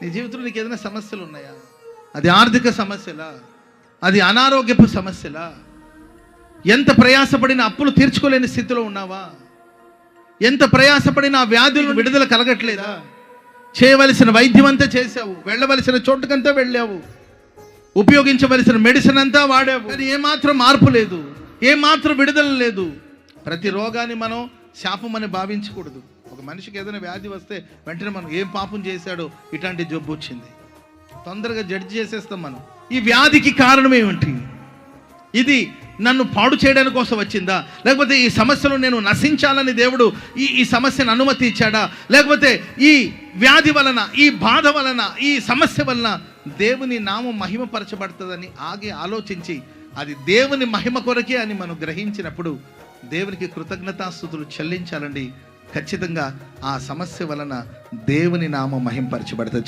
నీ జీవితంలో నీకు ఏదైనా సమస్యలు ఉన్నాయా? అది ఆర్థిక సమస్యలా, అది అనారోగ్యపు సమస్యలా, ఎంత ప్రయాసపడిన అప్పులు తీర్చుకోలేని స్థితిలో ఉన్నావా? ఎంత ప్రయాసపడిన ఆ వ్యాధులు విడుదల కలగట్లేదా? చేయవలసిన వైద్యం అంతా చేసావు, వెళ్ళవలసిన చోటుకంతా వెళ్ళావు, ఉపయోగించవలసిన మెడిసిన్ అంతా వాడావు, కానీ ఏమాత్రం మార్పు లేదు, ఏమాత్రం విడుదల లేదు. ప్రతి రోగాన్ని మనం శాపం అని భావించకూడదు. ఒక మనిషికి ఏదైనా వ్యాధి వస్తే వెంటనే మనం ఏం పాపం చేశాడో ఇట్లాంటి జబ్బు వచ్చింది తొందరగా జడ్జి చేసేస్తాం మనం. ఈ వ్యాధికి కారణం ఏమిటి? ఇది నన్ను పాడు చేయడానికి కోసం వచ్చిందా, లేకపోతే ఈ సమస్యలో నేను నశించాలని దేవుడు ఈ సమస్యను అనుమతి ఇచ్చాడా, లేకపోతే ఈ వ్యాధి వలన, ఈ బాధ వలన, ఈ సమస్య వలన దేవుని నామం మహిమపరచబడుతుందని ఆగి ఆలోచించి అది దేవుని మహిమ కొరకే అని మనం గ్రహించినప్పుడు దేవునికి కృతజ్ఞతాస్తుతులు చెల్లించాలండి. ఖచ్చితంగా ఆ సమస్య వలన దేవుని నామం మహిమపరచబడుతుంది.